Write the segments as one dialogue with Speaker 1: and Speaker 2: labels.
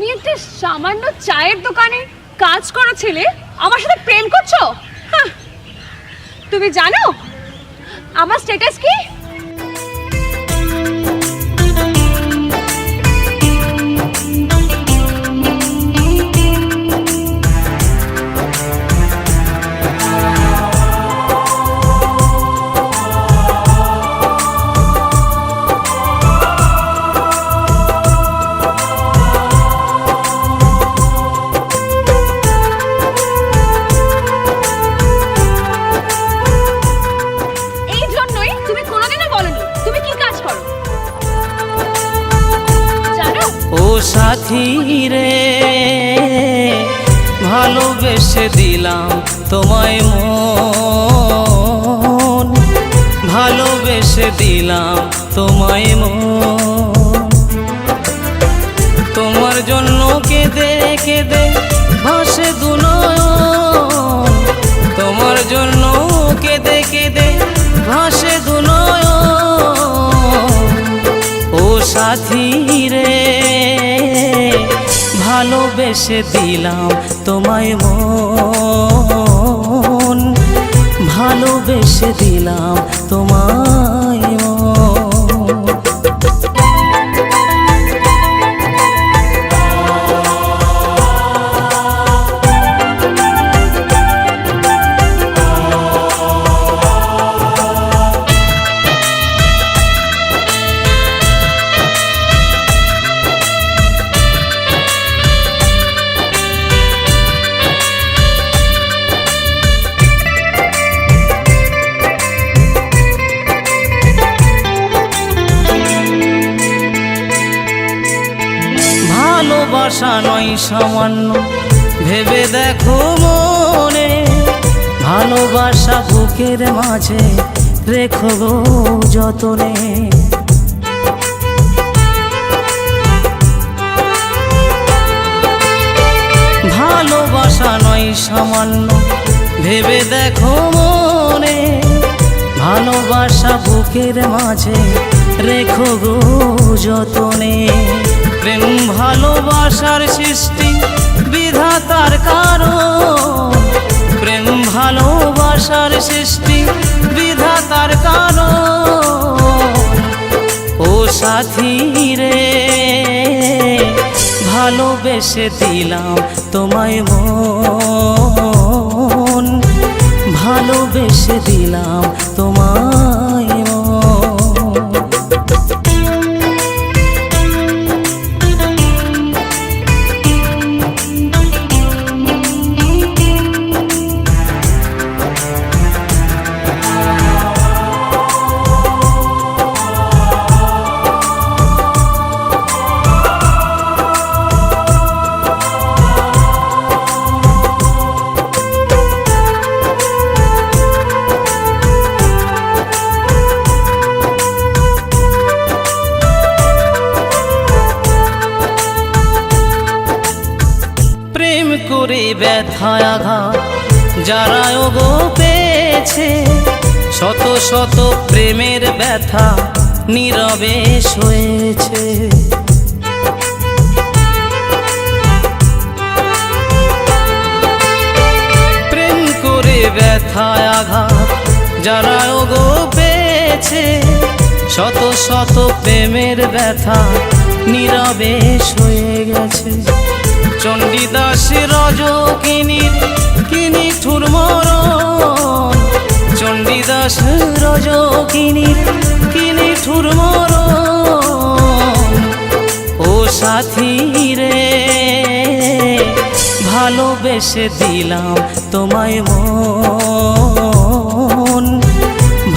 Speaker 1: তুমি একটা সামান্য চায়ের দোকানে কাজ করা ছেলে আমার সাথে প্রেম করছো? তুমি জানো আমার স্ট্যাটাস কি?
Speaker 2: সাথী রে ভালোবেসে দিলাম তোমায় মন, ভালোবেসে দিলাম তোমায় মন। তোমার জন্য কেঁদে কেঁদে ভাসে দু নয়ন, তোমার জন্য কেঁদে কেঁদে ভাসে দু নয়ন। ও সাথী রে ভালোবেসে দিলাম তোমায় মন, ভালোবেসে দিলাম তোমায় মন। ভালোবাসা নয় সামান্য ভেবে দেখো মনে, ভালোবাসা বুকের মাঝে রেখো গো যতনে। ভালোবাসা নয় সামান্য ভেবে দেখো মনে, ভালোবাসা বুকের মাঝে রেখো গো যতনে। প্রেম ভালোবাসার সৃষ্টি বিধাতার কারণ, প্রেম ভালোবাসার সৃষ্টি বিধাতার কারণ। ও সাথী রে ভালোবেসে দিলাম তোমায় মন, ভালোবেসে দিলাম তোমায় মন। করে ব্যথায় আঘাত যারা গো পেয়েছে, শত শত প্রেমের ব্যথা নীরবে সয়েছে। প্রেম করে ব্যথায় আঘাত যারা গো পেয়েছে, শত শত প্রেমের ব্যথা নীরবে সয়ে গেছে। চণ্ডীদাস রজকিনীর কিনি ঠুর মরণ, চণ্ডীদাস রজকিনীর কিনি ঠুর মরণ। ও সাথী রে ভালোবেসে দিলাম তোমায় মন,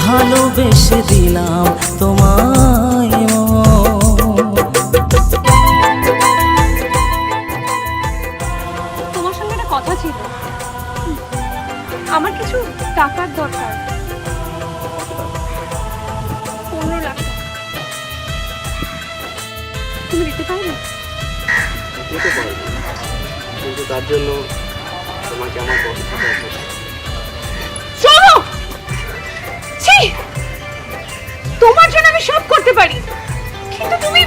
Speaker 2: ভালোবেসে দিলাম তোমায় মন।
Speaker 1: কথা ছিল, আমার কিছু টাকার দরকার, 15 লাখ। তুমি দিতে পারবে?
Speaker 3: দিতে পারবো, কিন্তু তার জন্য তোমাকে আমার পছন্দ আছে।
Speaker 1: চলো, ছি, তোমার জন্য আমি সব করতে পারি, কিন্তু তুমি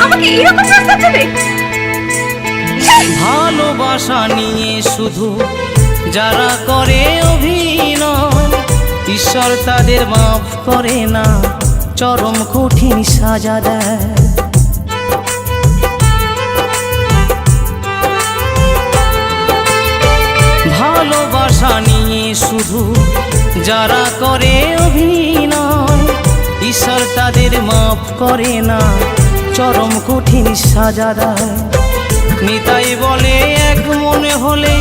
Speaker 1: আমাকে এরকম রাস্তা দেবে?
Speaker 2: ভালোবাসা নিয়ে শুধু যারা করে অভিনয়, ঈশ্বর তাদের মাফ করে না, চরম কঠিন সাজা দেয়। ভালোবাসা নিয়ে শুধু যারা করে অভিনয়, ঈশ্বর তাদের মাফ করে না, চরম কঠিন সাজা দেয়। নিতাই বলে এক মনে হলে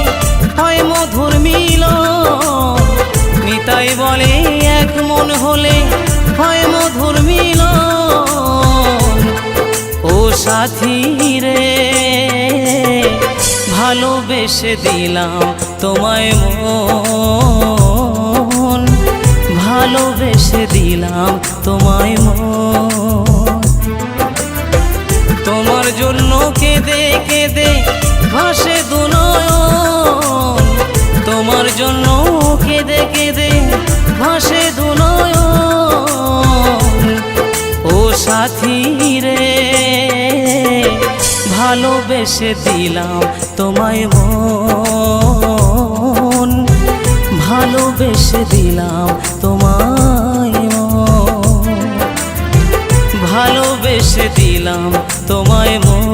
Speaker 2: হয় মধুর মিলন, নিতাই বলে এক মন হলে হয় মধুর মিলন। ও সাথী রে ভালোবেসে দিলাম তোমায় মন, ভালোবেসে দিলাম তোমায় মন। তোমার জন্য কেঁদে কেঁদে ভাসে দু নয়ন, তোমার জন্য কেঁদে কেঁদে ভাসে দু নয়ন। ও সাথী রে ভালোবেসে দিলাম তোমায় মন, ভালোবেসে দিলাম তোমায় মন, ভালোবেসে দিলাম তোমায় মন।